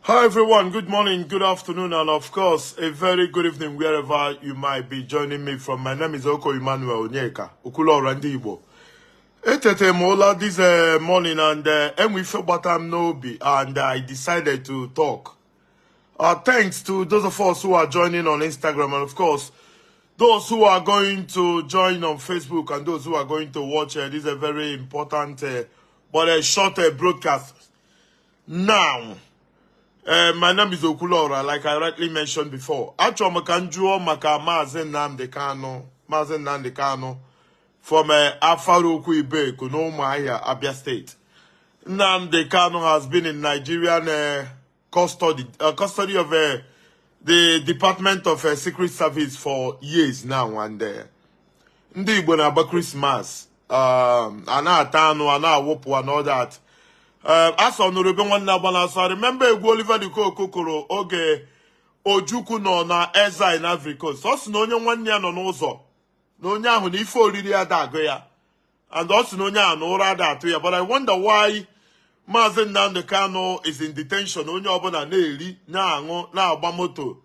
Hi everyone, good morning, good afternoon, and of course, a very good evening wherever you might be joining me from. My name is Okwuluora, Igbo. Etete mola this morning and we feel batam nobi and I decided to talk. Thanks to those of us who are joining on Instagram and of course, those who are going to join on Facebook and those who are going to watch this is a very important but a short broadcast. Now, my name is Okwuluora, like I rightly mentioned before. Actually, Mazi Nnamdi Kanu from Afaruku Ibe, Kunomaya, Abia State. Nnamdi Kanu has been in Nigerian custody of the Department of Secret Service for years now, and ndị Igbo na-agba Christmas, ana-atanu, ana-awupu, and all that. As on the I remember Oliver the Kokoro oge Ojukwu no na Eza in Africa. So no one year no nozo. No nya when if already adagoya. And also no nya no rada to ya. But I wonder why Mazi Nnamdi Kanu is in detention. No nya obana neeli na ngo na abamoto.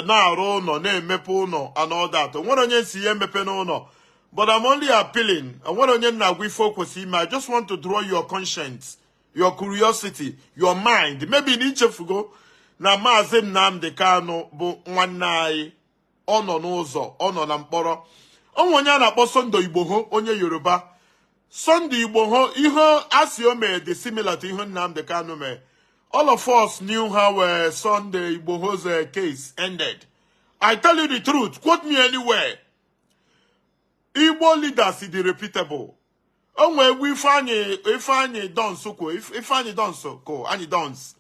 Na ro no na emepe no and all that. One onye si emepe no. But I'm only appealing. And one onye na we focus him. I just want to draw your conscience, your curiosity, your mind. Maybe in each of you go. Na Mazi Nnamdi Kanu bu nwanai ono n'ụzọ ono na mkpọrọ. Onye na-akpọ Sunday Igbo ho onye Yoruba. Sunday Igbo ho ihe asị me dị similar to ihe Nnamdi Kanu me. All of us knew how Sunday Igbo ho's case ended. I tell you the truth. Quote me anywhere. Igbo leaders is repeatable. Onwe egwu Ifeanyi Donso ko Ifeanyi Donso ko anyị dons.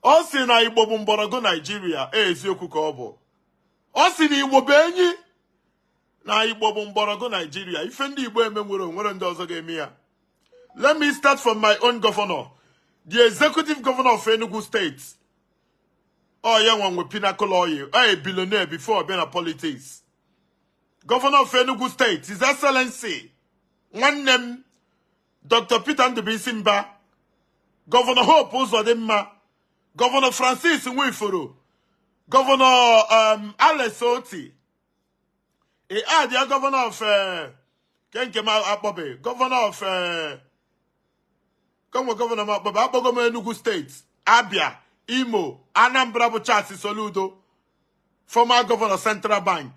Ọ sị na Igbo bụ mgbọrọgwụ Nigeria eziokwu ka ọ bụ. Ọ sị na Igbo bụ enyi na Igbo bụ mgbọrọgwụ Nigeria. Ife ndị Igbo nwere ndị ọzọ ga-eme ya. Let me start from my own governor, the executive governor of Enugu State. Oh yeah, one with pinnacle oil. A billionaire before being a politics. Governor of Enugu State, His Excellency one name, Dr. Peter Ndubisimba, Governor Hope Uzodimma, Governor Francis Nwifuru, Governor Alex Oti, the Governor of Kenkema Apobe, Governor of Governor Apobe Enugu State, Abia, Imo, Anambra Buchasi Soludo, former Governor Central Bank.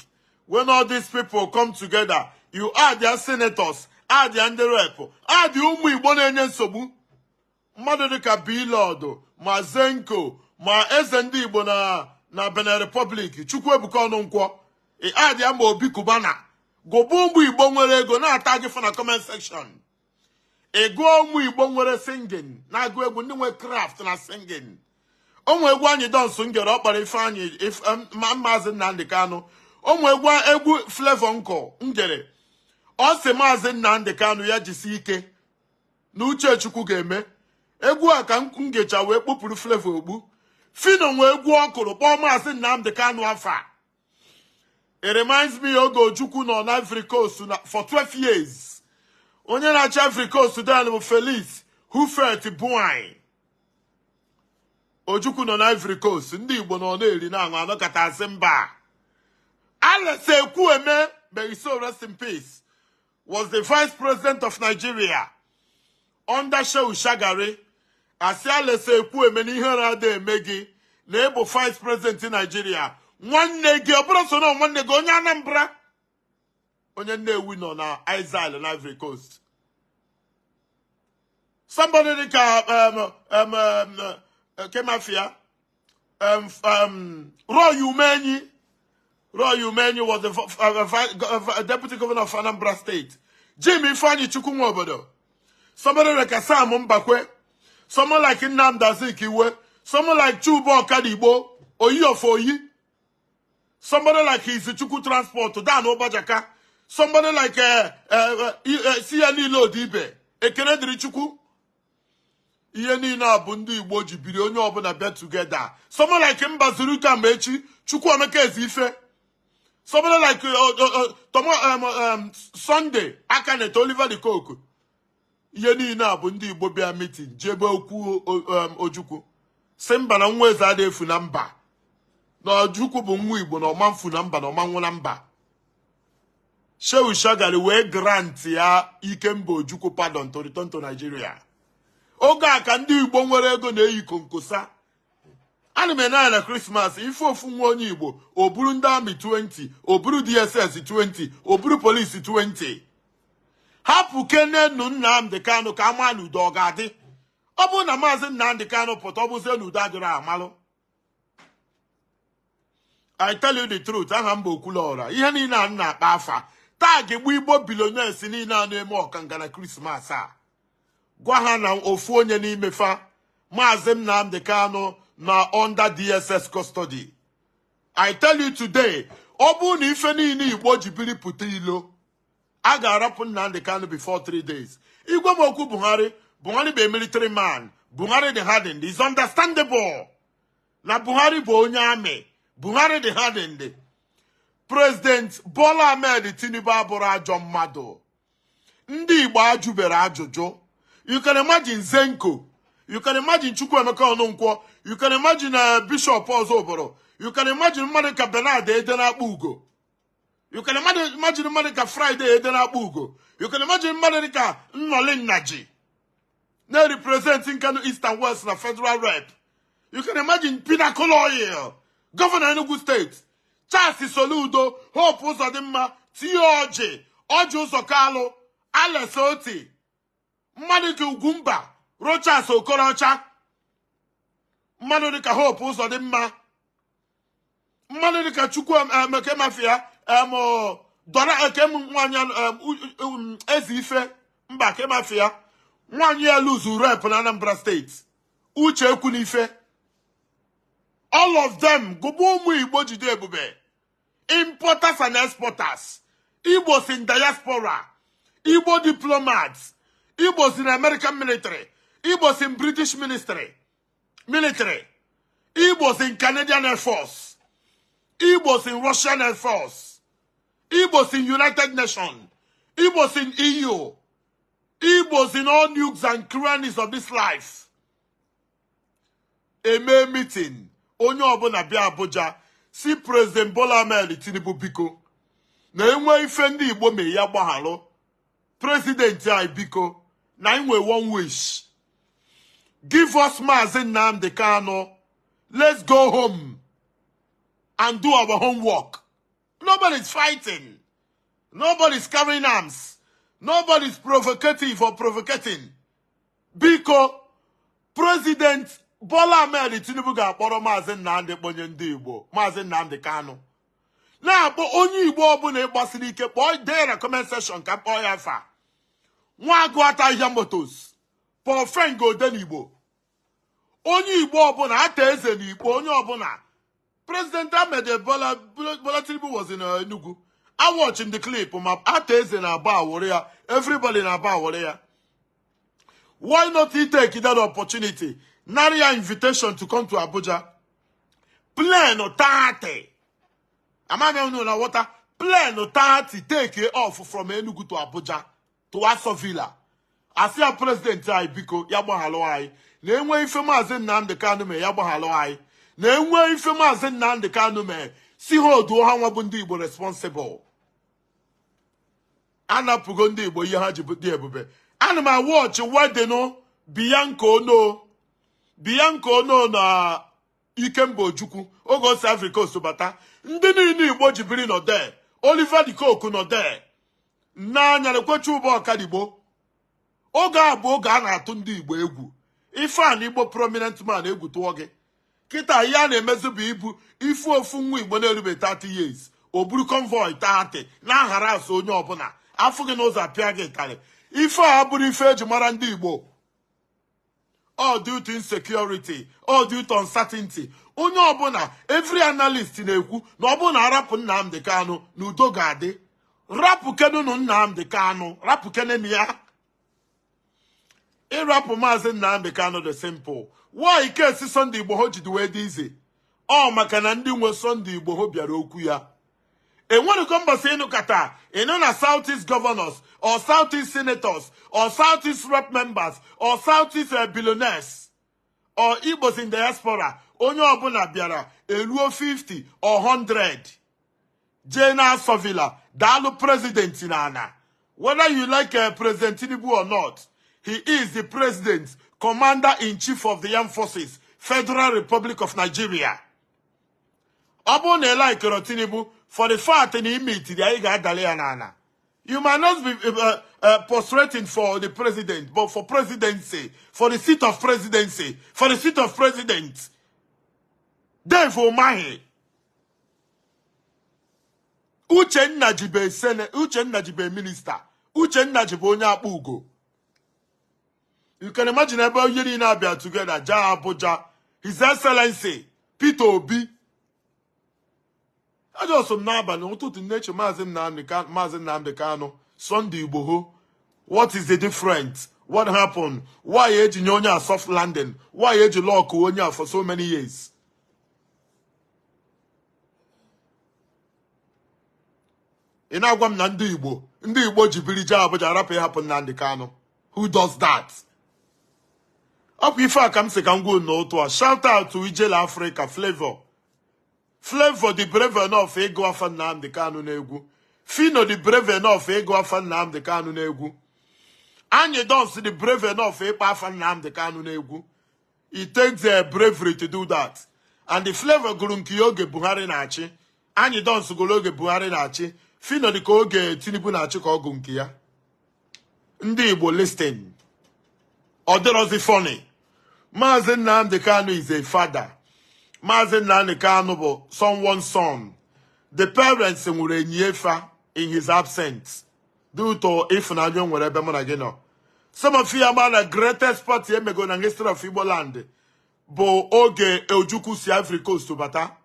When all these people come together, you are their senators, are the under-rep, are the Igbo na-enye nsogbu. Mmadụ dịka Bilodo, ma Zenko, ma Ezendi Igbo na Benin Republic, Chukwuebuka Ọnụnkwọ, are the ama Obi Kubana. Gobu ụmụ Igbo nwere ego na-ata gị for na comment section. Ego ụmụ Igbo nwere singing, na-agụ egwu ndị nwe craft na singing. Onwe egwu anyị dọnsụ ngere ọkpara Ifeanyi Mazi Nnamdi Kanu. Onwe egwu Flavor Nko ngere. Ọ sị Mazi Nnamdi Kanu ya jisi ike na uche Chukwu ga-eme. Egwu a ka ngecha wee kpopụrụ Flavor ogbu. Fino nwe egwu ọkụrụ kpọọ Mazi Nnamdi Kanu afa. It reminds me oge Ojukwu nọ na Ivory Coast for 12 years. Onye na-achị Ivory Coast dan bụ Felix Houphouët-Boigny. Ojukwu nọ na Ivory Coast, ndị Igbo nọ na-eri na aṅụ anọkata asị mba. Alex Ekwueme, may he so rest in peace, was the vice president of Nigeria under Shehu Shagari. As Alex Ekwueme n'ihe na-ada eme gị na ebo vice president in Nigeria. Nwanne gị ọbụrụ so na nwanne gị onye Anambra. Onye Nnewi nọ na exile na Ivory Coast. Somebody like Kemafia, Roy Umenyi was the deputy governor of Anambra State. Jimmy Ifeanyi Chukwuobodo. Somebody like Asam Mbakwe. Someone like Nnamdi Azikiwe. Someone like Chubo Kadibo. Oyi of Oyi. Somebody like Izuchukwu Transport. Dan Obajaka. Somebody like CNE Lodibe. Ekenediri Chukwu. Ihe niile abụ ndị Igbo ji biri onye ọbụla bịa together. Someone like Mbazuruka Mechi. Chukwuemeka Ezife. Somebody like Sunday, Akanet Oliver the Coke. Ihe niile abụ ndị Igbo bịa meeting, jebe okwu Ojukwu. Simba na nweze ade efu na mba. Na Ojukwu bụ nwa Igbo na ọma mfu na mba na ọma nwụ na mba. Shehu Shagari wee grant ya Ikemba Ojukwu pardon to return to Nigeria. Oge a ka ndị Igbo nwere ego na-eyi konkosa. Ana m ena na Christmas ife ofu nwa onye Igbo o buru ndị army 20, o buru DSS 20, o buru police 20. Hapụ kene nnu Nnamdi Kanu ka ama n'udo ọ ga-adị. Ọ bụ na Mazi Nnamdi Kanu pụta ọ bụzie n'udo adịrọ amalụ. I tell you the truth, aha m bụ Okwuluora. Ihe niile a na-akpa afa. Taa ga-egbu Igbo billionaires niile a na-eme ọkanga na Christmas a. Gwa ha na ofu onye n'ime fa, Mazi Nnamdi Kanu na under DSS custody. I tell you today, ọ bụ na ife niile Igbo ji biri pụta ilo, a ga-arapụ Nnamdi Kanu before 3 days. Igwe m okwu Buhari bụ a military man. Buhari the hardened. Is understandable. Na Buhari bụ onye amị. Buhari the hardened. President Bola Ahmed Tinubu abụrụ ajọ mmadụ. Ndị Igbo ajụbere ajụjụ. You can imagine Zenko. You can imagine Chukwuemeka Ononkwo. You can imagine Bishop Ozoboro. You can imagine Monica Bernard Edenakpa Ugo. You can imagine Monica Friday Edenakpa Ugo. You can imagine Monica Nnolin Naji. Now representing Kano East and West na federal rep. You can imagine Pinnacle Oil, Governor Enugu State, Charles Soludo, Hope Uzodimma, T.O.J., Ojo Zokalo, Alex Oti, Madike Ugumba, Rochas Okorocha, Madika Hope Uzodimma, Madika Chukwu Mafia, Dora Ekem Wanyan Ezife, Mbake Mafia, One year lose rep in Anambra State. Uche Ekunife. All of them, Gobomu Igbo Jide Ebube. Importers and exporters. Igbos in diaspora. Igbo diplomats. Igbos in American military. Igbos in British military. Igbos in Canadian Air Force. Igbos in Russian Air Force. Igbos in United Nations. Igbos in EU. Igbos in all nooks and crannies of this life. A May meeting. Onye ọbụla bịa Abuja. Si President Bola Ahmed Tinubu biko. Na enwe ife ndị Igbo me ya gbahalo. President ya biko. Na enwe one wish. Give us Mazi Nnamdi Kanu. Let's go home. And do our homework. Nobody's fighting. Nobody's carrying arms. Nobody's provocative or provocating. Biko, President Bola Ahmed Tinubu ga-akpọrọ Mazi Nnamdi kponye ndị Igbo, Mazi Nnamdi Kanu. Na-akpọ onye Igbo ọbụla ịgbasiri ike kpọọ dee na comment section ka kpọọ ya afa. Nwa agụ ata ihe motos. Paul Frank ode n'Igbo. Onye Igbo ọbụla ata eze n'Igbo, onye ọbụla. President Ahmed Bola Tinubu was in Enugu. I watching the clip. Everybody na ba. Why not he take that opportunity? Naria invitation to come to Abuja. Plan or 30. Am I going to know water? Plan or 30 take it off from Enugu to Abuja to Aso Villa. I see a president Biko Yabo Haloi. Name ife Mazi Nnamdi Kanu me Yabo Haloi. Name ife Mazi Nnamdi Kanu me. See how do Hawabundi Igbo responsible. Ana Pugondi Igbo ye ha jibuti ebube. Ana ma watch what they know. Bianco no na Ikemba Ojukwu. Ogo South Africa Subata. Ndị niile Igbo jibiri no there. Oliver the Coke no there. Na nyalekwechu ụbọ ọkadigbo. Oge abụ oge a na-atụ ndị Igbo egwu. Ife a na Igbo prominent man egwu tụọ gị. Kita ya na-emezu bụ ibu ifu ofu nwa Igbo na-erube 30 years. O buru convoy 30 na haras onye ọbụla. Afụ gị n'ụzọ apịa gị ịtarị. Ife a bụrụ ife eji mara ndị Igbo. All due to insecurity, all due to uncertainty. Onye ọbụla, every analyst na-ekwu na ọbụna arapụ Nnamdi Kanu na udo ga-adị. Rapụ kenunu Nnamdi Kanu, rapụ kenenu ya. Ịrapụ Mazi Nnamdi Kanu the simple. Why kesi Sunday Igbo ho jidi wee dị ize? Ọ maka na ndị nwe Sunday Igbo ho bịara okwu ya. Enwere kombasi enu kata, enu na Southeast governors, or Southeast senators, or Southeast rep members, or Southeast billionaires, or Igbos in diaspora, onye ọbụla bịara eluo 50 or 100. Jena Sovila, Dalu president in Ana. Whether you like President Tinubu or not, he is the president, commander-in-chief of the armed forces, Federal Republic of Nigeria. Abu ne like Tinubu, for the fact in imiti the Aiga Dalianana. You might not be prostrating for the president, but for presidency, for the seat of presidency, for the seat of president. Therefore, Mahi. Uchenna Jibe Senate, Uchenna Jibe Minister, Uchenna Jibe Onya Ugo. You can imagine about Yeri and Abia together, Ja Abuja, His Excellency, Peter Obi. I just some naba no to the nature Mazi Nnamdi Kanu, Sunday Igbo. What is the difference? What happened? Why age Nyonya soft landing? Why age law Kuonya for so many years? In Agwam Nandi Igbo, Jibiri Ja Abuja Rape happen Nnamdi Kanu. Who does that? Up if I come second go no to a shout out to Ijela Africa Flavor. Flavor the brave enough ego afa Nnamdi Kanu n'egwu. Fino the brave enough ego afa Nnamdi Kanu n'egwu. Anye Dons the brave enough ego afa Nnamdi Kanu n'egwu. It takes a bravery to do that. And the Flavor gurunkiyoge Buhari na-achị. Anye Dons gologe Buhari na-achị. Fino the koge Tinubu na-achị ka ọgụ nke ya. Ndị Igbo listen. Oderozi funny. Mazi Nnamdi Kanu is a father. Mazi Nnamdi Kanu bụ someone's son. The parents nwere enyefa in his absence due to ifunanya nwere ebe mụ na gị nọ. Some of you are the greatest party emego na history of Igbo land bụ oge Ojukwu si Ivory Coast bata.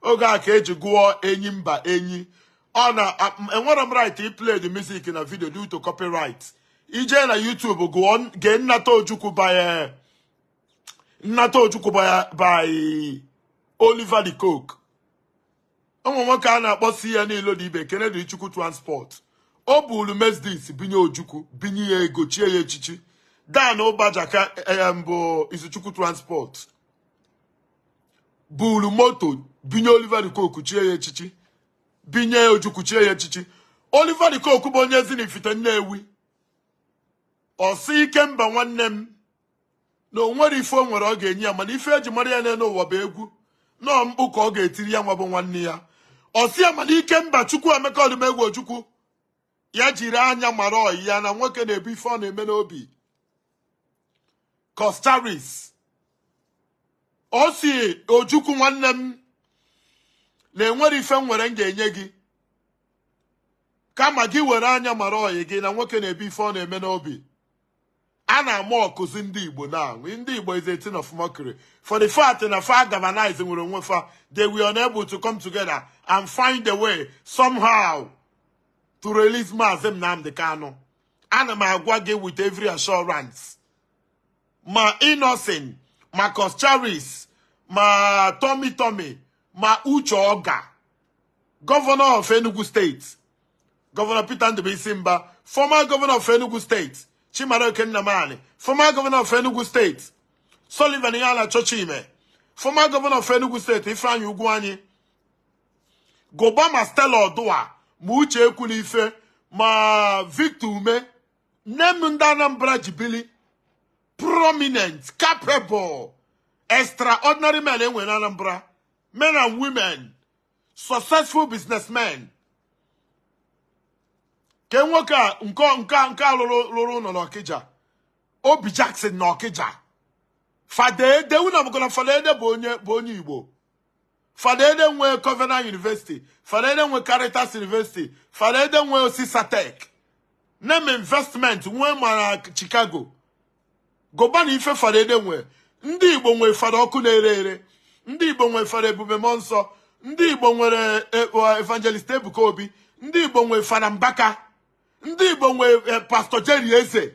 Oge a ka eji gụọ enyi mba enyi. Ọ na enwere m right to play the music in a video due to copyright. Ije na YouTube gụọ ge Nnata Ojukwu by Oliver the Coke. Ụmụ nwoke a na-akpọ ya n'ilo dị ibe Kennedy Chukwu Transport. O bulu Mercedes binye Ojukwu, binye ya ego chie ya echichi. Dan Ụbajaka bụ Izuchukwu Transport. Bulu moto binye Oliver the Coke chie ya echichi. Binye Ojukwu chie ya echichi. Oliver the Coke bụ onye ezi n'Ifite Nnewi. Ọ sị ike mba nwanne m na o nwere ife o nwere ọ ga-enye ya mana ife eji mara ya n'ụwa bụ egwu. No mkpu ka ọ ga-etiri ya nwa bụ nwanne ya. Ọ sị ya mana ike mba Chukwu Emeka Odumegwu Ojukwu ya jiri anya mara ọyị ya na nwoke na-ebu ife ọ na-eme n'obi. Costaris. Ọ sị Ojukwu nwanne m na-enwere ife nwere m ga-enye gị. Kama gị were anya mara ọyị gị na nwoke na-ebu ife ọ na-eme n'obi. Ana mo kuzi ndị Igbo now. Ndị Igbo is a thing of mockery. For the fact na far galvanizing with Onwefa, they were unable to come together and find a way somehow to release Mazi Nnamdi Kanu. Ana ma agwage with every assurance. Ma Innocent, ma Costaris, ma Tommy, ma Uche Oga, Governor of Enugu State, Governor Peter Ndube Simba, former Governor of Enugu State, Chimaro Kennamani, former Governor of Enugu State, Sullivan Yana Chochime, former Governor of Enugu State, Ifeanyi Ugwuanyi, Gobama Stella Odua, Muche Ekwunife, ma Victor Ume, Nemunda Anambra Jibili, prominent, capable, extraordinary men in Anambra, men and women, successful businessmen. Kenwoka nka loro no Okija. Obi Jackson no Okija. Fadede una mkola fadede bonye Igbo. Fadede nwe Covenant University, fadede nwe Caritas University, fadede nwe Osisatech. Name investment nwe ma Chicago. Gobani ife fadede nwe. Ndị Igbo nwe fada oku na-ere. Ndị Igbo nwe fada Ebube Monso. Ndị Igbo nwere Evangelist Ebuka Obi. Ndị Igbo nwe fada Mbaka. Ndị Igbo nwe Pastor Jerry Eze.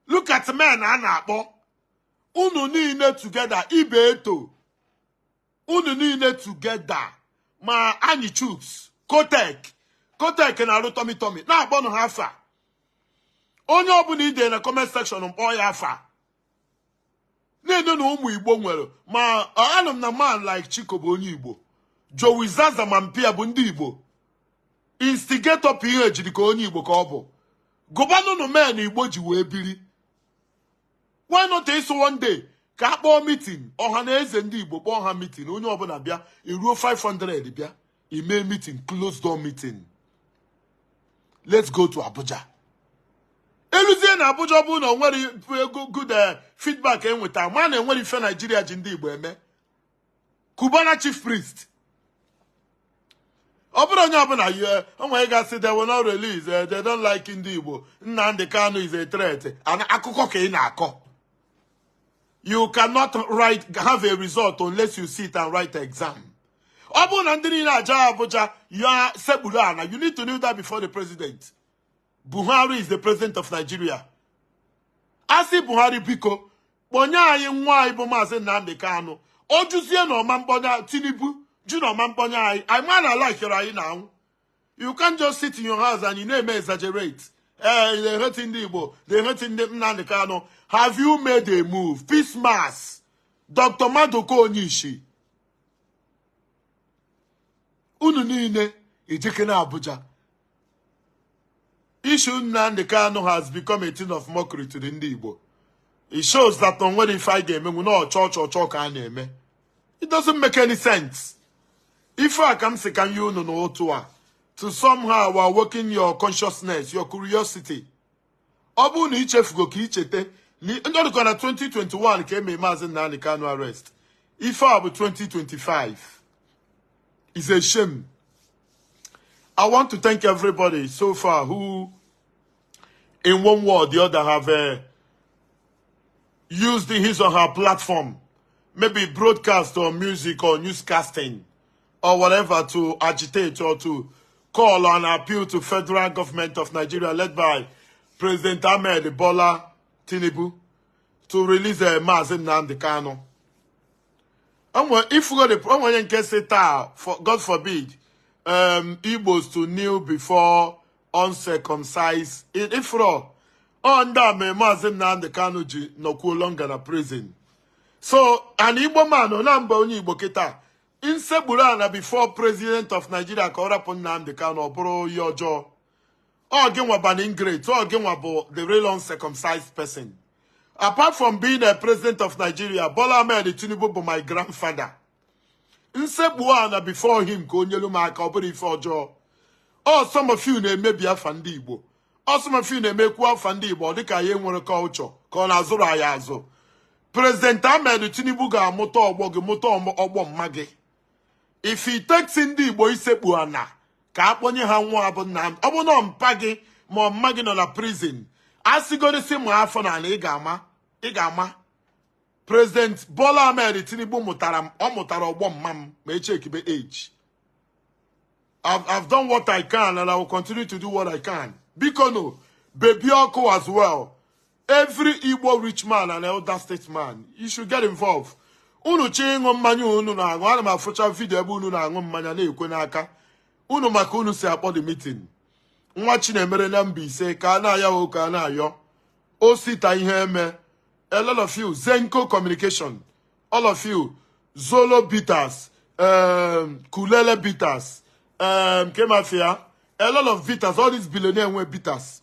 Look at men a na-akpọ. Unu niile together ibe eto. Unu niile together. Ma anyị Chuks. Kotek na-arụ Tommy. Na-akpọ nụ ha afa. Onye ọbụla ide na comment section mkpọ ya afa. na-ene na ụmụ Igbo nwere ma anọ m na man like Chiko bụ onye Igbo, Joey Zaza ma Mpia bụ ndị Igbo, instigator PH dị ka onye Igbo ka ọ bụ, gụbanụnụ men Igbo ji wee biri. Why not eso one day ka akpọọ meeting ọha na eze ndị Igbo kpọọ ha meeting, onye ọbụla bịa iruo 500 bịa ime meeting, closed door meeting. Let's go to Abuja. Eluzie na Abuja bụ na nwere good feedback enweta ma na enwere ife Nigeria ji ndị Igbo eme. Cubana chief priest. Ọ bụrụ onye ọbụla onwe ga-asị they will not release, they don't like ndị Igbo, Nnamdi Kanu is a threat. Akụkọ ka ị na-akọ. You cannot have a result unless you sit and write the exam. Ọ bụrụ na ndị niile aja Abuja ya sekpuru ana, you need to know that before the president. Buhari is the president of Nigeria. Asị Buhari biko kpọnye anyị nwa anyị bụ Mazi Nnamdi Kanu. O juzie na ọma mkpọnya Tinubu ju na ọma mkpọnya anyị. I man like anyị now. You can't just sit in your house and you may exaggerate. They're hurting the Igbo. They're hurting the Nnamdi Kanu. Have you made a move? Peace mass. Dr. Madoko Onyishi. Unu niile ejeke na Abuja. Issue Nnamdi Kanu has become a thing of mockery to the Ndi Igbo. It shows that on when if I game, we know church or chalk and name. It doesn't make any sense. If I can say, can you know to somehow awaken your consciousness, your curiosity. Obu ni chef go ki chete. Ni ndo ko na 2021 came a Mazi Nnamdi Kanu arrest. If I be 2025. It's a shame. I want to thank everybody so far who, in one way or the other, have used his or her platform, maybe broadcast or music or newscasting or whatever, to agitate or to call and appeal to federal government of Nigeria led by President Ahmed Bola Tinubu to release a Mazi Nnamdi Kanu. If we go to God forbid, Igbos to kneel before uncircumcised. If under me Mazi Nnamdi Kanu ji no longer na prison. So an Igbo man o namba onye Igbo kita insebulana before president of Nigeria ka ora pon Nnamdi Kanu oboro yojo. O genwa ban ingrate, o genwa bo the real uncircumcised person. Apart from being a president of Nigeria, Bola Ahmed Tinubu was my grandfather. Nsebuana before him, Konyelu Maka, Oberi Fojo. Oh, some of you may be a Fandibo. Oh, some of you may make one Fandibo, the Kayen culture, called Azura Yazo. President Ahmed Tinubu ga moto obom mage. If he takes in the boy Sebuana, Kaponye Hanwa Abonam, Abonom Pagi, more Magin on a prison. As he go to see my phone and Igama. President Bola Ahmed Tinubu mutara one mam may check the age. I've done what I can and I will continue to do what I can. Bikono, Bebioko as well. Every Igbo rich man and elder statesman, you should get involved. Unu chingo manyu unu na ngwana mafucha video unu na ngomanya na ekwenaka. Unu makunu se about the meeting. Nwa Chinemere na Mbaise ka na ya o ka na yo. O sita ihe eme. A lot of you, Zenko Communication, all of you, Zolo Bitters, Kulele Bitters, Kemafia, a lot of bitters, all these billionaires were bitters.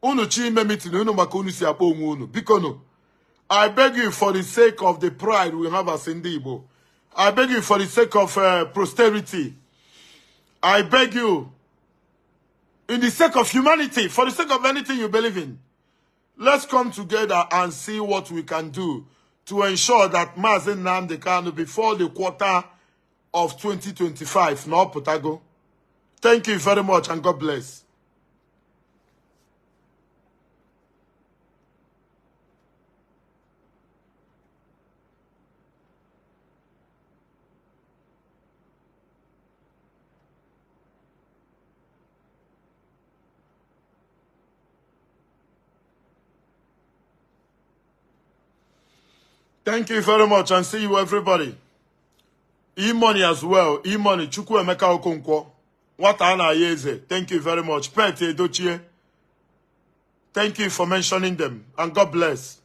Unu chi me meeting, unu makunu si apo unu. Bikono, I beg you for the sake of the pride we have as Igbo. I beg you for the sake of posterity. I beg you, in the sake of humanity, for the sake of anything you believe in. Let's come together and see what we can do to ensure that Mazi Nnamdi Kanu before the quarter of 2025, no Potago. Thank you very much and God bless. Thank you very much and see you everybody. E-money as well. E-money. Chukwu Emeka Okonkwo. What ana yeze. Thank you very much. Pete Edochie. Thank you for mentioning them. And God bless.